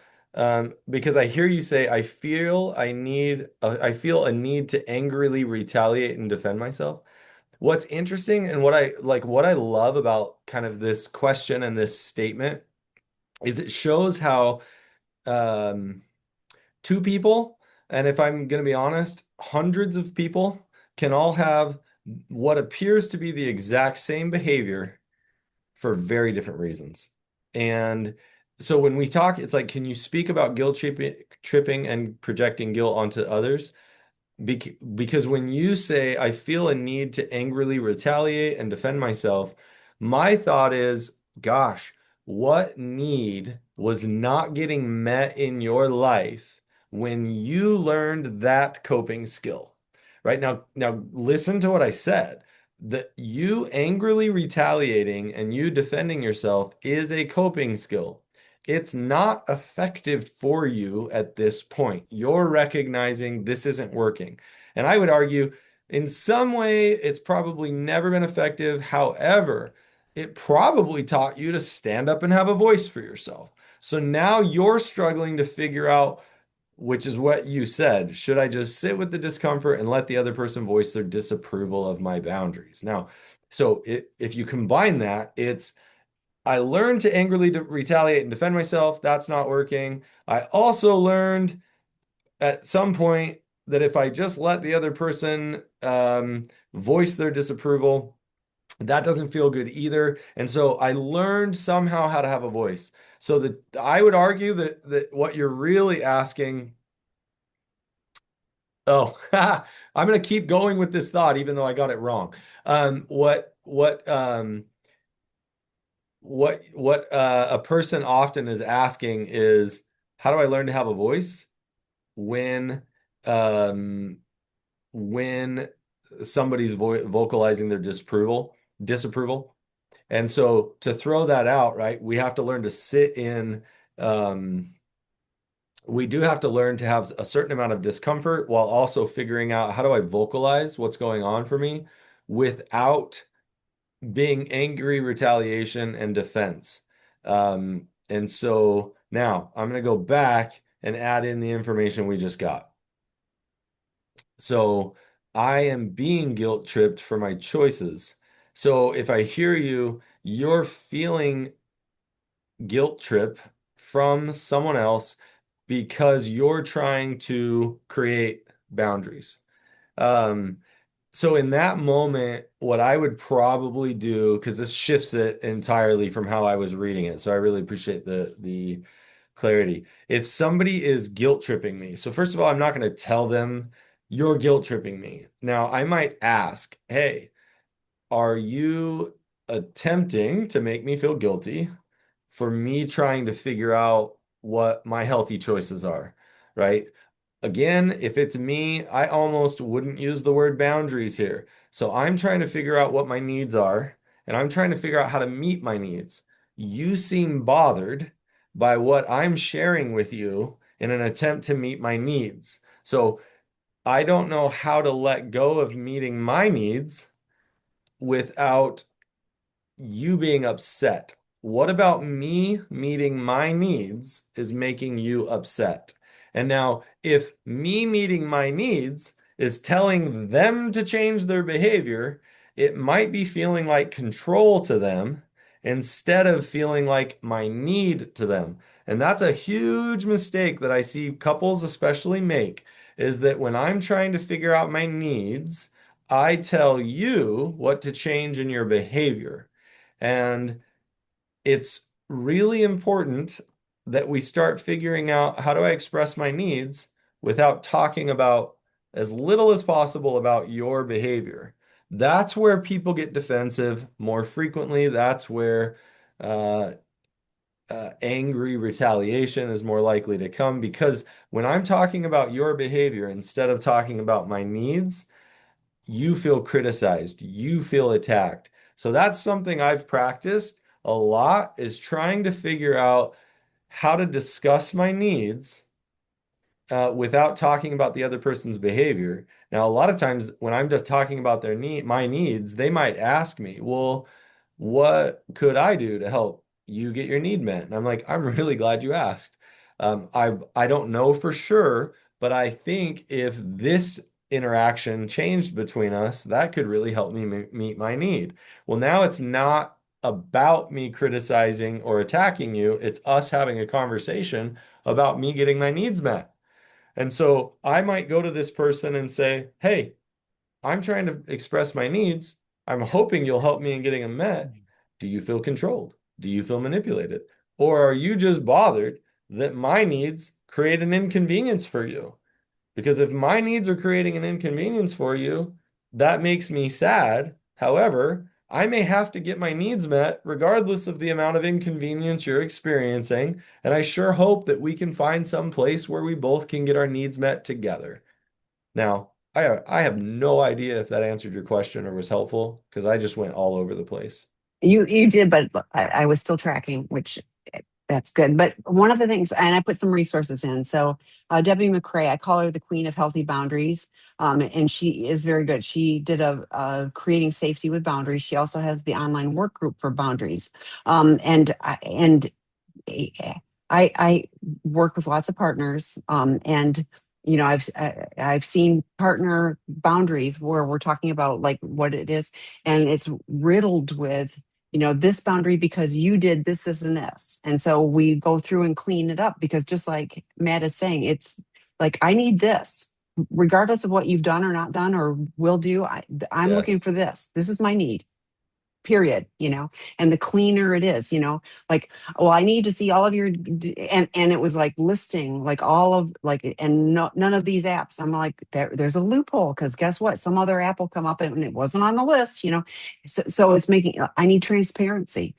Because I hear you say, I feel a need to angrily retaliate and defend myself. What's interesting and what I love about kind of this question and this statement is it shows how um, two people, and if I'm going to be honest, hundreds of people can all have what appears to be the exact same behavior for very different reasons. And so when we talk, it's like, can you speak about tripping and projecting guilt onto others? Because when you say, I feel a need to angrily retaliate and defend myself, my thought is, gosh, what need was not getting met in your life when you learned that coping skill? Right now, listen to what I said. That you angrily retaliating and you defending yourself is a coping skill. It's not effective for you at this point. You're recognizing this isn't working. And I would argue, in some way, it's probably never been effective. However, it probably taught you to stand up and have a voice for yourself. So now you're struggling to figure out, which is what you said, should I just sit with the discomfort and let the other person voice their disapproval of my boundaries? Now, if you combine that, it's I learned to angrily retaliate and defend myself. That's not working. I also learned at some point that if I just let the other person voice their disapproval, that doesn't feel good either. And so I learned somehow how to have a voice. So that I would argue that what you're really asking, oh, I'm going to keep going with this thought, even though I got it wrong. What a person often is asking is, how do I learn to have a voice when um, when somebody's vocalizing their disapproval? And so to throw that out, right, we have to learn to sit in, um, we do have to learn to have a certain amount of discomfort while also figuring out how do I vocalize what's going on for me without being angry, retaliation, and defense. And so now I'm going to go back and add in the information we just got. So I am being guilt tripped for my choices. So if I hear you, you're feeling guilt trip from someone else because you're trying to create boundaries. Um, so in that moment, what I would probably do, because this shifts it entirely from how I was reading it, so I really appreciate the clarity. If somebody is guilt tripping me, so first of all, I'm not going to tell them you're guilt tripping me. Now, I might ask, hey, are you attempting to make me feel guilty for me trying to figure out what my healthy choices are, right? Again, if it's me, I almost wouldn't use the word boundaries here. So I'm trying to figure out what my needs are, and I'm trying to figure out how to meet my needs. You seem bothered by what I'm sharing with you in an attempt to meet my needs. So I don't know how to let go of meeting my needs without you being upset. What about me meeting my needs is making you upset? And now, if me meeting my needs is telling them to change their behavior, it might be feeling like control to them instead of feeling like my need to them. And that's a huge mistake that I see couples especially make, is that when I'm trying to figure out my needs, I tell you what to change in your behavior. And it's really important that we start figuring out, how do I express my needs without talking about as little as possible about your behavior. That's where people get defensive more frequently. That's where uh, angry retaliation is more likely to come, because when I'm talking about your behavior instead of talking about my needs, you feel criticized, you feel attacked. So that's something I've practiced a lot, is trying to figure out how to discuss my needs without talking about the other person's behavior. Now, a lot of times when I'm just talking about my needs, they might ask me, well, what could I do to help you get your need met? And I'm like, I'm really glad you asked. I don't know for sure, but I think if this interaction changed between us, that could really help me meet my need. Well, now it's not about me criticizing or attacking you. It's us having a conversation about me getting my needs met. And so I might go to this person and say, hey, I'm trying to express my needs. I'm hoping you'll help me in getting them met. Do you feel controlled? Do you feel manipulated? Or are you just bothered that my needs create an inconvenience for you? Because if my needs are creating an inconvenience for you, that makes me sad. However, I may have to get my needs met regardless of the amount of inconvenience you're experiencing. And I sure hope that we can find some place where we both can get our needs met together. Now, I have no idea if that answered your question or was helpful, because I just went all over the place. You did, but I was still tracking, which that's good. But one of the things, and I put some resources in. So Debbie McCrae, I call her the queen of healthy boundaries, and she is very good. She did a creating safety with boundaries. She also has the online work group for boundaries, and I work with lots of partners, and I've seen partner boundaries where we're talking about like what it is, and it's riddled with this boundary because you did this, this, and this, and so we go through and clean it up because just like Matt is saying, it's like I need this. regardless of what you've done or not done or will do, I'm looking Yes. for this. This is my need, period, and the cleaner it is, like, well, I need to see all of your, and it was like listing like all of like, and no, none of these apps. I'm like, there's a loophole, because guess what, some other app will come up and it wasn't on the list, so it's making, I need transparency,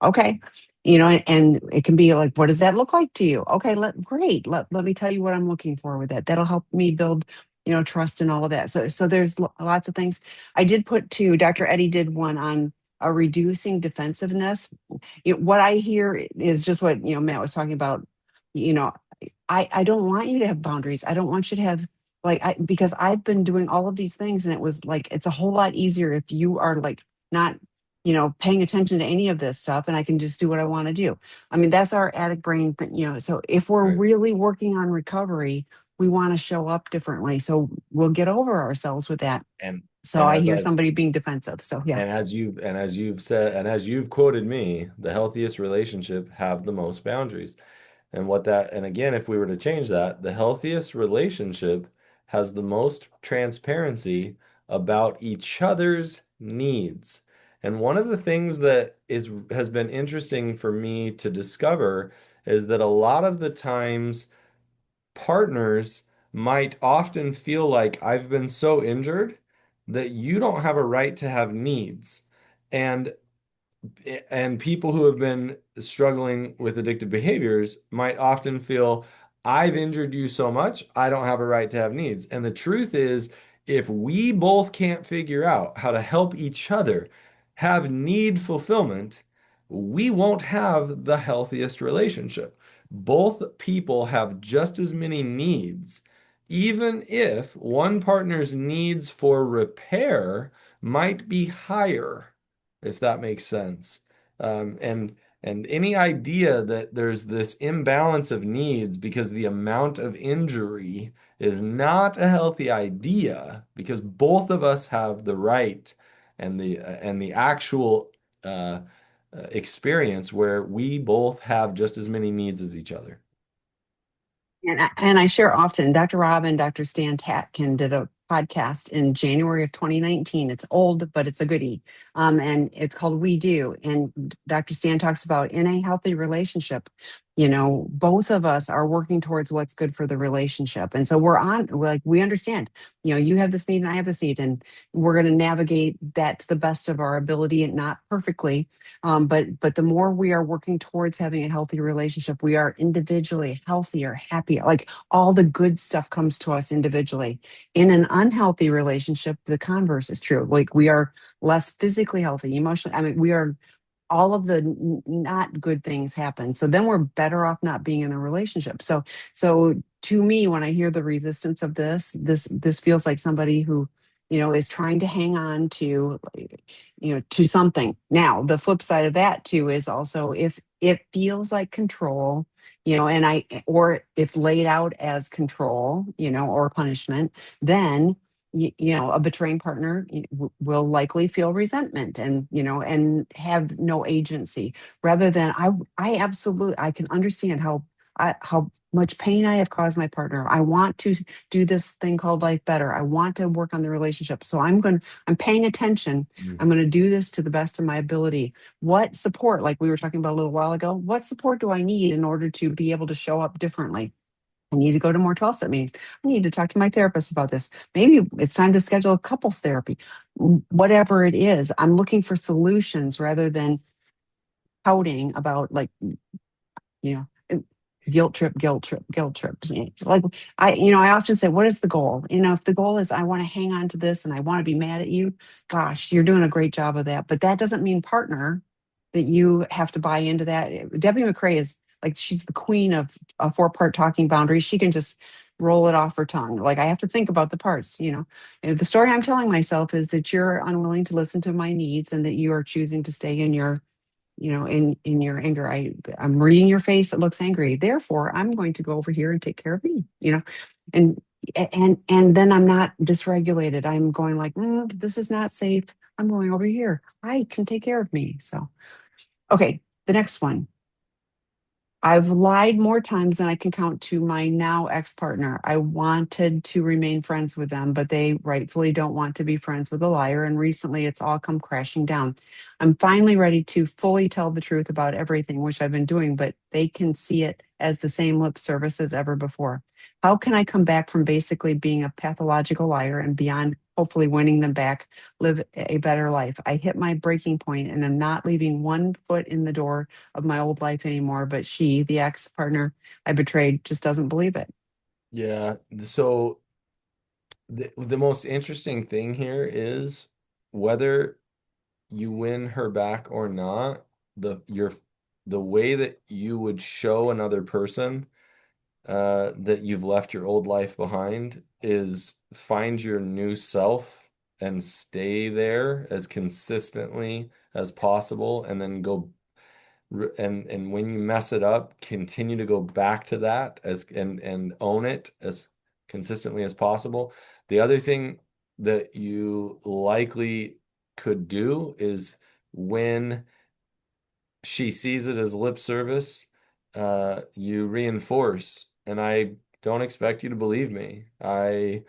okay, and it can be like, what does that look like to you? Okay, great, let me tell you what I'm looking for with that. That'll help me build trust and all of that. So there's lots of things. I did put two. Dr. Eddie did one on reducing defensiveness. What I hear is just what Matt was talking about. You know, I don't want you to have boundaries. I don't want you to have like because I've been doing all of these things, and it was like it's a whole lot easier if you are like not paying attention to any of this stuff, and I can just do what I want to do. I mean, that's our addict brain thing. So if we're Right. really working on recovery, we want to show up differently. So we'll get over ourselves with that. And So and I as hear I somebody being defensive. So yeah. as you've said, and as you've quoted me, the healthiest relationship have the most boundaries. And again, if we were to change that, the healthiest relationship has the most transparency about each other's needs. And one of the things that has been interesting for me to discover is that a lot of the times partners might often feel like, I've been so injured that you don't have a right to have needs. And people who have been struggling with addictive behaviors might often feel, I've injured you so much, I don't have a right to have needs. And the truth is, if we both can't figure out how to help each other have need fulfillment, we won't have the healthiest relationship. Both people have just as many needs, even if one partner's needs for repair might be higher, if that makes sense. And any idea that there's this imbalance of needs because the amount of injury is not a healthy idea, because both of us have the right and the actual experience where we both have just as many needs as each other. And I share often. Dr. Rob and Dr. Stan Tatkin did a podcast in January of 2019. It's old, but it's a goodie. And it's called We Do. And Dr. Stan talks about in a healthy relationship, both of us are working towards what's good for the relationship. And so we're like, we understand, you have this need and I have this need, and we're going to navigate that to the best of our ability and not perfectly. But the more we are working towards having a healthy relationship, we are individually healthier, happier. Like all the good stuff comes to us individually. In an unhealthy relationship, the converse is true. Like we are less physically healthy, emotionally. I mean, we are all of the not good things happen. So then we're better off not being in a relationship. So to me, when I hear the resistance of this feels like somebody who, is trying to hang on to, to something. Now, the flip side of that too is also if it feels like control, or it's laid out as control, or punishment, then a betraying partner will likely feel resentment and have no agency, rather than I absolutely, I can understand how much pain I have caused my partner. I want to do this thing called life better. I want to work on the relationship. So I'm paying attention. Mm. I'm going to do this to the best of my ability. What support, like we were talking about a little while ago, what support do I need in order to be able to show up differently? I need to go to more 12-step meetings. I need to talk to my therapist about this. Maybe it's time to schedule a couples therapy. Whatever it is, I'm looking for solutions rather than pouting about like, you know, guilt trip, guilt trip, guilt trip. Like I often say, what is the goal? If the goal is I want to hang on to this and I want to be mad at you, gosh, you're doing a great job of that. But that doesn't mean partner that you have to buy into that. Debbie McCrae is like, she's the queen of a 4-part talking boundary. She can just roll it off her tongue. Like I have to think about the parts. And the story I'm telling myself is that you're unwilling to listen to my needs and that you are choosing to stay in your in your anger. I'm reading your face, it looks angry, therefore I'm going to go over here and take care of me. And and then I'm not dysregulated. I'm going like, this is not safe. I'm going over here, I can take care of me. So okay, the next one, I've lied more times than I can count to my now ex-partner. I wanted to remain friends with them, but they rightfully don't want to be friends with a liar. And recently it's all come crashing down. I'm finally ready to fully tell the truth about everything, which I've been doing, but they can see it as the same lip service as ever before. How can I come back from basically being a pathological liar and beyond, hopefully winning them back, live a better life? I hit my breaking point and I'm not leaving one foot in the door of my old life anymore, but she, the ex partner I betrayed, just doesn't believe it. Yeah. So the most interesting thing here is whether you win her back or not, the way that you would show another person that you've left your old life behind is find your new self and stay there as consistently as possible, and then and when you mess it up, continue to go back to that as and own it as consistently as possible. The other thing that you likely could do is when she sees it as lip service, you reinforce. And I don't expect you to believe me. I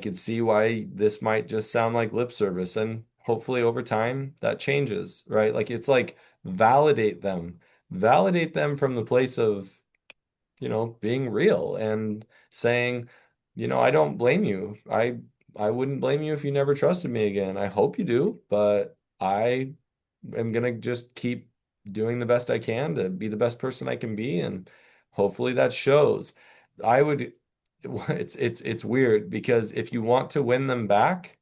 could see why this might just sound like lip service, and hopefully over time that changes, right? Like it's like validate them, validate them from the place of being real and saying, I don't blame you. I wouldn't blame you if you never trusted me again. I hope you do, but I am gonna just keep doing the best I can to be the best person I can be, and hopefully that shows. I would, it's weird because if you want to win them back,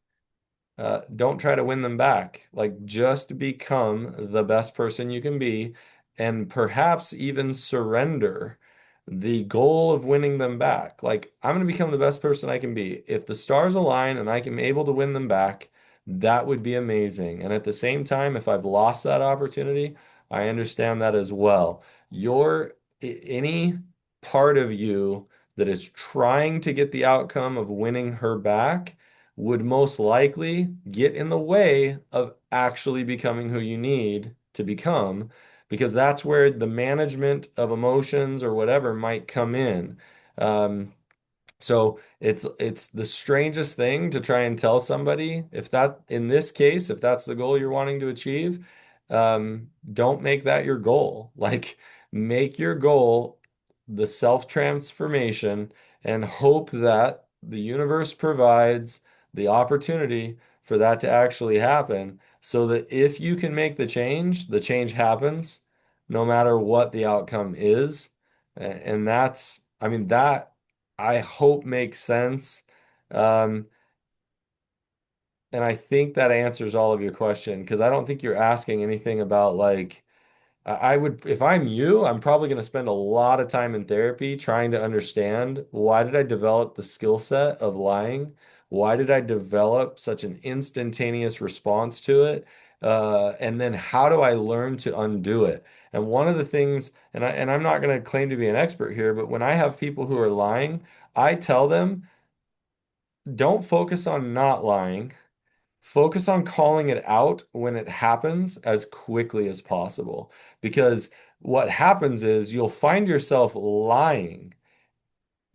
don't try to win them back. Like, just become the best person you can be, and perhaps even surrender the goal of winning them back. Like, I'm going to become the best person I can be. If the stars align and I can be able to win them back, that would be amazing. And at the same time, if I've lost that opportunity, I understand that as well. Any part of you that is trying to get the outcome of winning her back would most likely get in the way of actually becoming who you need to become, because that's where the management of emotions or whatever might come in. Um, so it's the strangest thing to try and tell somebody, if that in this case, if that's the goal you're wanting to achieve, don't make that your goal. Like, make your goal the self-transformation and hope that the universe provides the opportunity for that to actually happen, so that if you can make the change happens no matter what the outcome is. And that's, I mean, that I hope makes sense. Um, and I think that answers all of your question, because I don't think you're asking anything about like, I would, if I'm you, I'm probably going to spend a lot of time in therapy trying to understand, why did I develop the skill set of lying? Why did I develop such an instantaneous response to it? And then how do I learn to undo it? And one of the things, and I'm not going to claim to be an expert here, but when I have people who are lying, I tell them, don't focus on not lying. Focus on calling it out when it happens as quickly as possible. Because what happens is you'll find yourself lying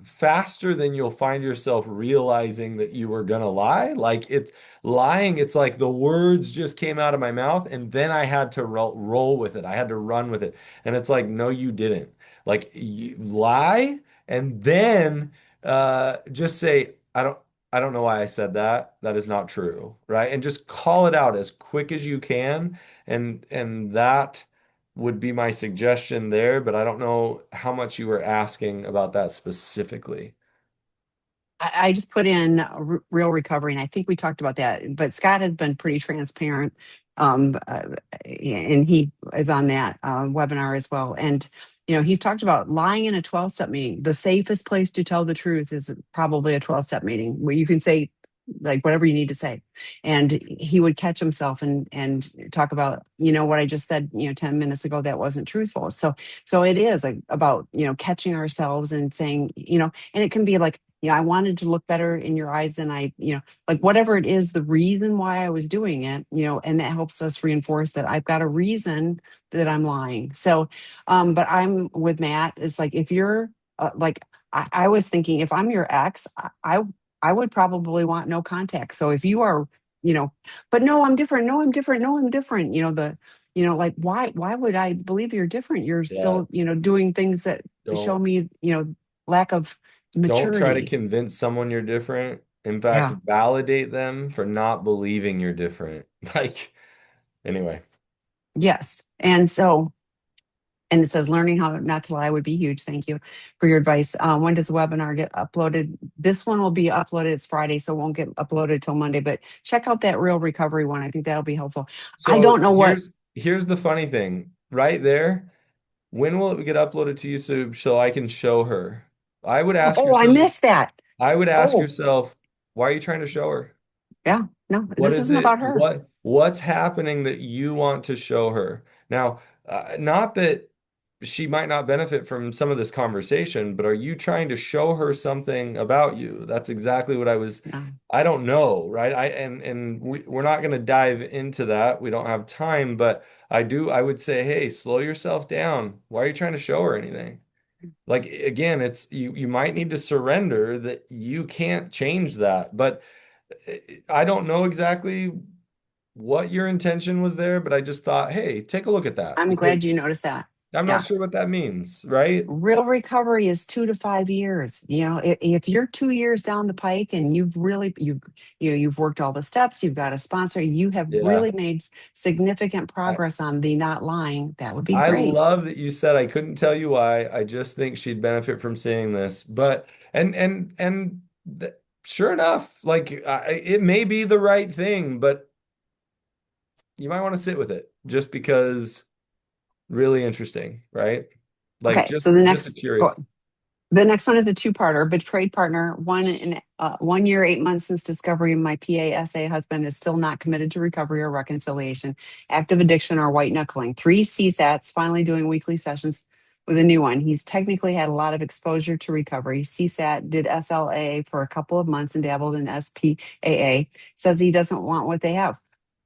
faster than you'll find yourself realizing that you were gonna lie. Like, it's lying, it's like the words just came out of my mouth and then I had to roll with it. I had to run with it. And it's like, no, you didn't. Like, you lie and then just say, I don't know why I said that. That is not true, right? And just call it out as quick as you can. And that would be my suggestion there, but I don't know how much you were asking about that specifically. I just put in real recovery, and I think we talked about that. But Scott had been pretty transparent, um, uh, and he is on that webinar as well. And he's talked about lying in a 12-step meeting. The safest place to tell the truth is probably a 12-step meeting where you can say like whatever you need to say. And he would catch himself and talk about, what I just said, 10 minutes ago, that wasn't truthful. So it is like about, catching ourselves and saying, and it can be like I wanted to look better in your eyes than like whatever it is, the reason why I was doing it, and that helps us reinforce that I've got a reason that I'm lying. So, but I'm with Matt. It's like if you're like, I was thinking if I'm your ex, I would probably want no contact. So if you are, you know, but no, I'm different. No, I'm different. No, I'm different. Like why would I believe you're different? You're Yeah. still, doing things that show Don't me, lack of don't try to maturity. convince someone you're different. In fact, Yeah. validate them for not believing you're different. Like, anyway. Yes. And it says learning how not to lie would be huge. Thank you for your advice. When does the webinar get uploaded? This one will be uploaded. It's Friday, so it won't get uploaded till Monday. But check out that real recovery one. I think that'll be helpful. I So don't know what. here's the funny thing. Right there, when will it get uploaded to YouTube so I can show her? I would ask Oh, I yourself, missed that. I would ask Oh, yourself, why are you trying to show her? yeah. No, What this is isn't it? about her. What's happening that you want to show her? Now, not that she might not benefit from some of this conversation, but are you trying to show her something about you? That's exactly what No. I don't know, right? We're not going to dive into that. We don't have time, but I would say, hey, slow yourself down. Why are you trying to show her anything? Like again, it's you might need to surrender that you can't change that. But I don't know exactly what your intention was there, but I just thought, hey, take a look at that I'm because glad you noticed that. I'm not Yeah. sure what that means, right? Real recovery is 2 to 5 years. If you're 2 years down the pike and you've worked all the steps, you've got a sponsor, you have Yeah. really made significant I progress on the not lying. That would be I great. love that you said I couldn't tell you why. I just think she'd benefit from seeing this. But and th sure enough, like it may be the right thing, but you might want to sit with it just because really interesting, right? Like Okay, just so the just a next curious. the next one is a two-parter. Betrayed partner. 1 year, 8 months since discovery. My PASA husband is still not committed to recovery or reconciliation. Active addiction or white knuckling. 3 CSATs. Finally doing weekly sessions with a new one. He's technically had a lot of exposure to recovery. CSAT did SLA for a couple of months and dabbled in SPAA. Says he doesn't want what they have.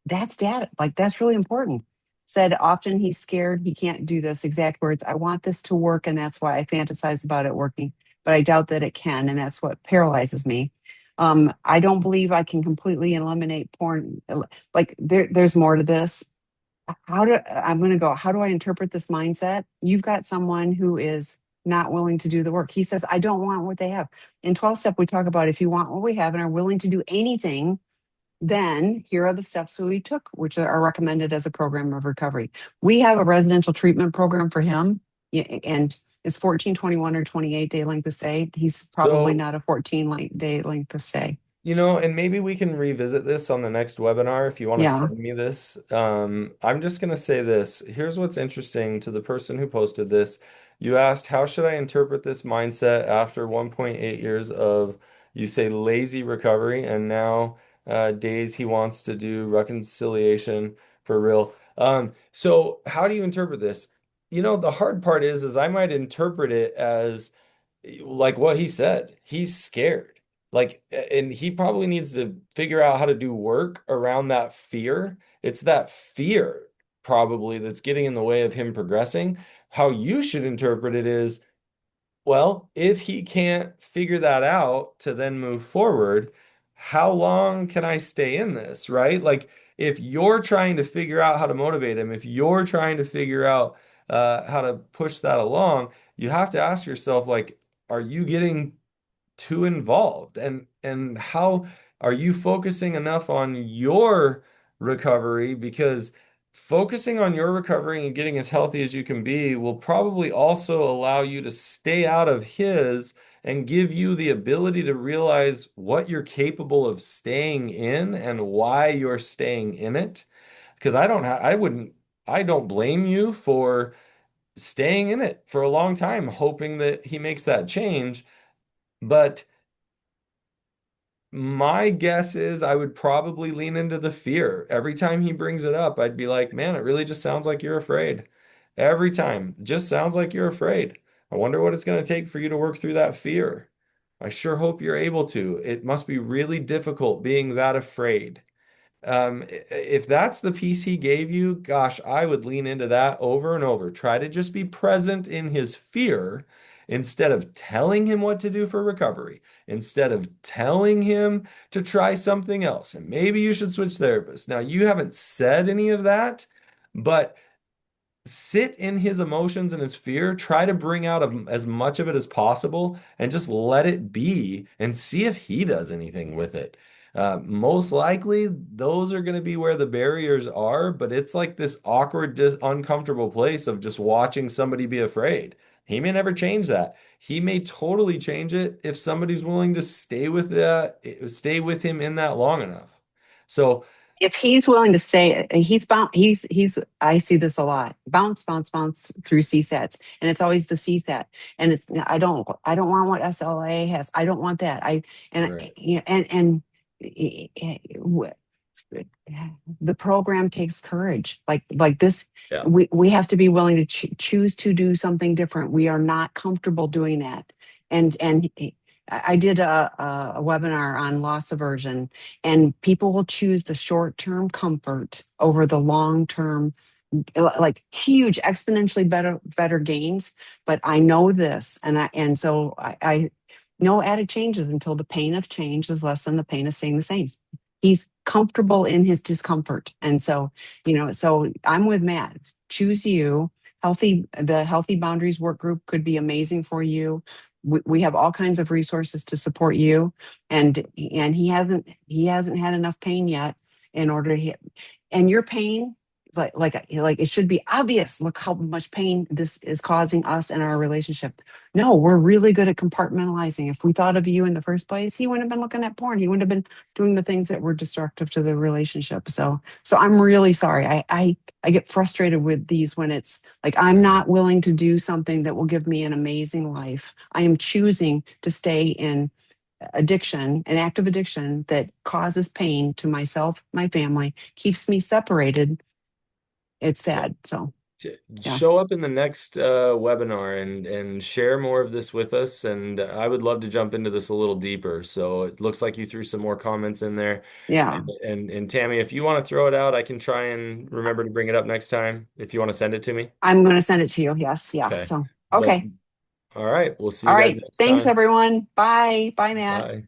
That's data. Like that's really important. Said often he's scared he can't do this. Exact words. I want this to work, and that's why I fantasize about it working, but I doubt that it can, and that's what paralyzes me. I don't believe I can completely eliminate porn. Like there's more to this. I'm going to go. How do I interpret this mindset? You've got someone who is not willing to do the work. He says, I don't want what they have. In 12 step, we talk about if you want what we have and are willing to do anything, then here are the steps we took, which are recommended as a program of recovery. We have a residential treatment program for him, and it's 14, 21, or 28-day length of stay. He's probably So not a 14-day length of stay. and maybe we can revisit this on the next webinar if you want to Yeah. send me this. I'm just going to say this. Here's what's interesting to the person who posted this. You asked, how should I interpret this mindset after 1.8 years of, you say, lazy recovery, and now days he wants to do reconciliation for real. So how do you interpret this? The hard part is I might interpret it as like what he said. He's scared. Like, and he probably needs to figure out how to do work around that fear. It's that fear probably that's getting in the way of him progressing. How you should interpret it is, well, if he can't figure that out to then move forward, how long can I stay in this, right? Like, if you're trying to figure out how to motivate him, if you're trying to figure out how to push that along, you have to ask yourself, like, are you getting too involved? And how are you focusing enough on your recovery? Because focusing on your recovery and getting as healthy as you can be will probably also allow you to stay out of his and give you the ability to realize what you're capable of staying in and why you're staying in it. Because I don't blame you for staying in it for a long time, hoping that he makes that change. But my guess is I would probably lean into the fear. Every time he brings it up, I'd be like, man, it really just sounds like you're afraid. Every time, just sounds like you're afraid. I wonder what it's going to take for you to work through that fear. I sure hope you're able to. It must be really difficult being that afraid. If that's the piece he gave you, gosh, I would lean into that over and over. Try to just be present in his fear instead of telling him what to do for recovery, instead of telling him to try something else. And maybe you should switch therapists. Now, you haven't said any of that, but sit in his emotions and his fear, try to bring out as much of it as possible, and just let it be and see if he does anything with it. Most likely, those are going to be where the barriers are, but it's like this awkward, uncomfortable place of just watching somebody be afraid. He may never change that. He may totally change it if somebody's willing to stay with him in that long enough. So, If he's willing to stay, he's bound. He's. I see this a lot. Bounce, bounce, bounce through CSATs, and it's always the CSAT. And it's I don't want what SLA has. I don't want that. right. You know, the program takes courage. Like this, Yeah. we have to be willing to choose to do something different. We are not comfortable doing that. And I did a webinar on loss aversion, and people will choose the short term comfort over the long term, like huge exponentially better gains. But I know this, and so I no added changes until the pain of change is less than the pain of staying the same. He's comfortable in his discomfort, and so so I'm with Matt. Choose you. The healthy boundaries work group could be amazing for you. We have all kinds of resources to support you, and he hasn't had enough pain yet in order to hit. And your pain, like it should be obvious. Look how much pain this is causing us in our relationship. No, we're really good at compartmentalizing. If we thought of you in the first place, he wouldn't have been looking at porn. He wouldn't have been doing the things that were destructive to the relationship. So I'm really sorry. I get frustrated with these when it's like I'm not willing to do something that will give me an amazing life. I am choosing to stay in addiction, an active addiction that causes pain to myself, my family, keeps me separated. It's sad. So yeah, Show up in the next webinar and share more of this with us. And I would love to jump into this a little deeper. So it looks like you threw some more comments in there. yeah. And Tammy, if you want to throw it out, I can try and remember to bring it up next time if you want to send it to me. I'm going to send it to you. Yes. Yeah. Okay. So, But okay. all right, we'll see All you guys right. next Thanks, time. everyone. Bye. Bye, Matt. Bye.